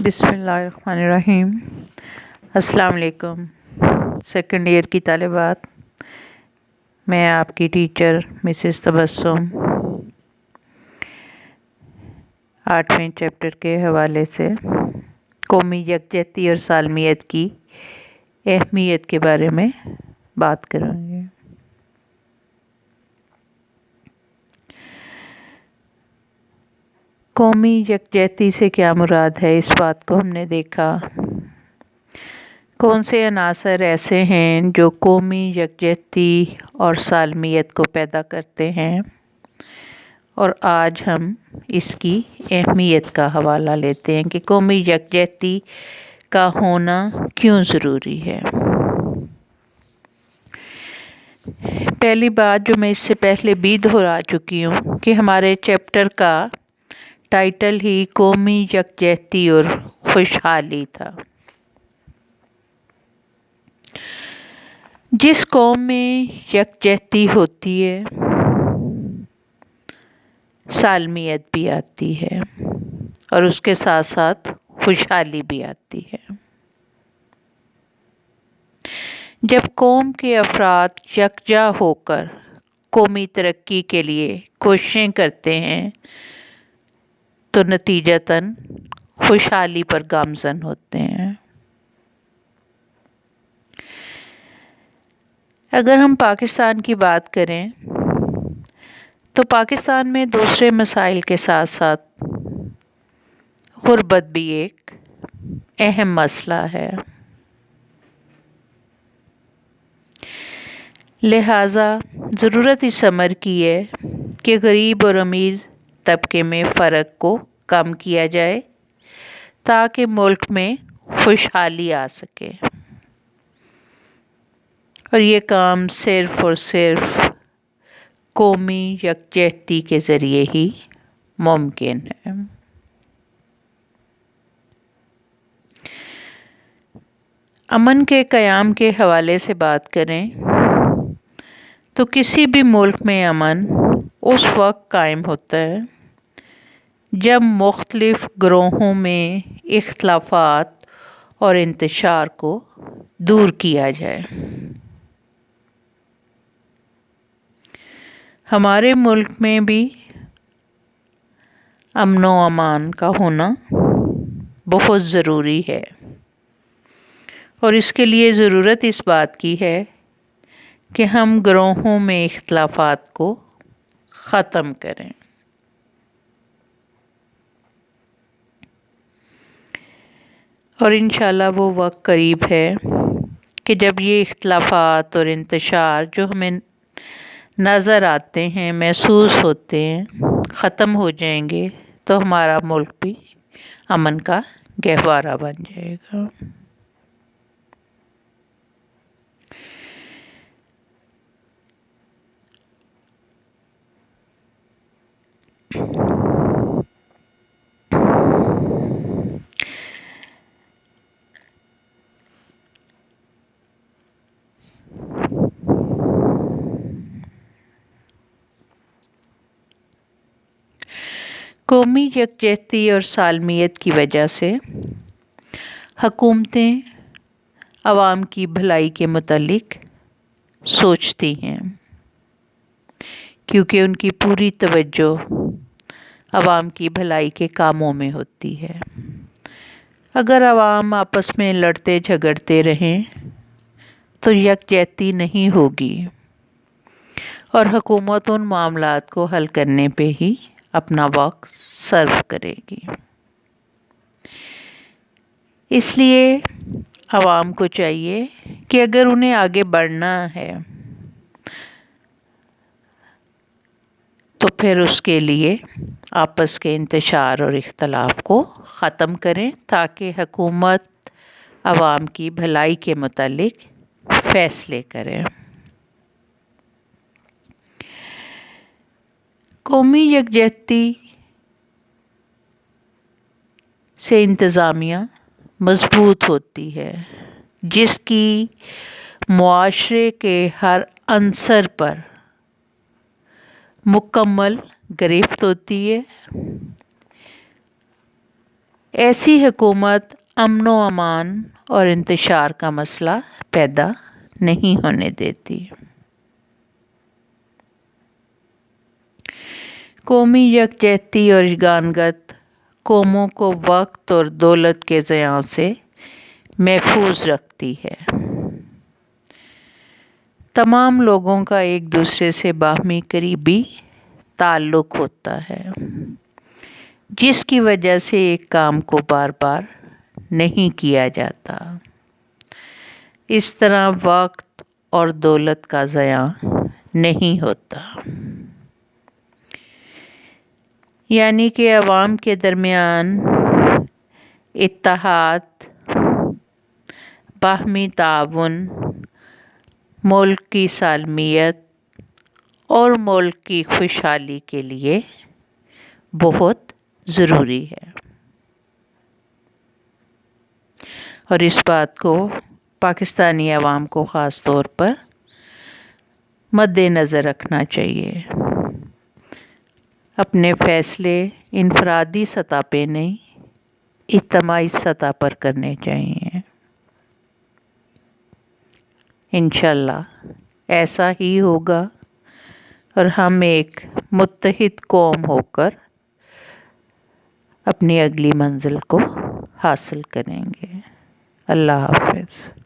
بسم اللہ الرحمن الرحیم۔ السلام علیکم سیکنڈ ایئر کی طالبات، میں آپ کی ٹیچر مسز تبسم 8ویں چیپٹر کے حوالے سے قومی یکجہتی اور سالمیت کی اہمیت کے بارے میں بات کروں گی۔ قومی یکجہتی سے کیا مراد ہے، اس بات کو ہم نے دیکھا۔ کون سے عناصر ایسے ہیں جو قومی یکجہتی اور سالمیت کو پیدا کرتے ہیں، اور آج ہم اس کی اہمیت کا حوالہ لیتے ہیں کہ قومی یکجہتی کا ہونا کیوں ضروری ہے۔ پہلی بات جو میں اس سے پہلے بھی دہرا چکی ہوں کہ ہمارے چیپٹر کا ٹائٹل ہی قومی یکجہتی اور خوشحالی تھا۔ جس قوم میں یکجہتی ہوتی ہے سالمیت بھی آتی ہے، اور اس کے ساتھ ساتھ خوشحالی بھی آتی ہے۔ جب قوم کے افراد یکجا ہو کر قومی ترقی کے لیے کوششیں کرتے ہیں تو نتیجتاً خوشحالی پر گامزن ہوتے ہیں۔ اگر ہم پاکستان کی بات کریں تو پاکستان میں دوسرے مسائل کے ساتھ ساتھ غربت بھی ایک اہم مسئلہ ہے، لہٰذا ضرورت اس امر کی ہے کہ غریب اور امیر طبقے میں فرق کو کم کیا جائے تاکہ ملک میں خوشحالی آ سکے، اور یہ کام صرف اور صرف قومی یکجہتی کے ذریعے ہی ممکن ہے۔ امن کے قیام کے حوالے سے بات کریں تو کسی بھی ملک میں امن اس وقت قائم ہوتا ہے جب مختلف گروہوں میں اختلافات اور انتشار کو دور کیا جائے۔ ہمارے ملک میں بھی امن و امان کا ہونا بہت ضروری ہے، اور اس کے لیے ضرورت اس بات کی ہے کہ ہم گروہوں میں اختلافات کو ختم کریں۔ اور انشاءاللہ وہ وقت قریب ہے کہ جب یہ اختلافات اور انتشار جو ہمیں نظر آتے ہیں، محسوس ہوتے ہیں، ختم ہو جائیں گے تو ہمارا ملک بھی امن کا گہوارہ بن جائے گا۔ قومی یکجہتی اور سالمیت کی وجہ سے حکومتیں عوام کی بھلائی کے متعلق سوچتی ہیں، کیونکہ ان کی پوری توجہ عوام کی بھلائی کے کاموں میں ہوتی ہے۔ اگر عوام آپس میں لڑتے جھگڑتے رہیں تو یکجہتی نہیں ہوگی، اور حکومت ان معاملات کو حل کرنے پہ ہی اپنا وقت صرف کرے گی۔ اس لیے عوام کو چاہیے کہ اگر انہیں آگے بڑھنا ہے تو پھر اس کے لیے آپس کے انتشار اور اختلاف کو ختم کریں تاکہ حکومت عوام کی بھلائی کے متعلق فیصلے کرے۔ قومی یکجہتی سے انتظامیہ مضبوط ہوتی ہے، جس کی معاشرے کے ہر عنصر پر مکمل گرفت ہوتی ہے، ایسی حکومت امن و امان اور انتشار کا مسئلہ پیدا نہیں ہونے دیتی۔ قومی یکجہتی اور یگانگت قوموں کو وقت اور دولت کے ضیاع سے محفوظ رکھتی ہے۔ تمام لوگوں کا ایک دوسرے سے باہمی قریبی تعلق ہوتا ہے، جس کی وجہ سے ایک کام کو بار بار نہیں کیا جاتا۔ اس طرح وقت اور دولت کا ضیاع نہیں ہوتا۔ یعنی کہ عوام کے درمیان اتحاد، باہمی تعاون، ملک کی سالمیت اور ملک کی خوشحالی کے لیے بہت ضروری ہے، اور اس بات کو پاکستانی عوام کو خاص طور پر مد نظر رکھنا چاہیے۔ اپنے فیصلے انفرادی سطح پہ نہیں، اجتماعی سطح پر کرنے چاہیے۔ انشاءاللہ ایسا ہی ہوگا اور ہم ایک متحد قوم ہو کر اپنی اگلی منزل کو حاصل کریں گے۔ اللہ حافظ۔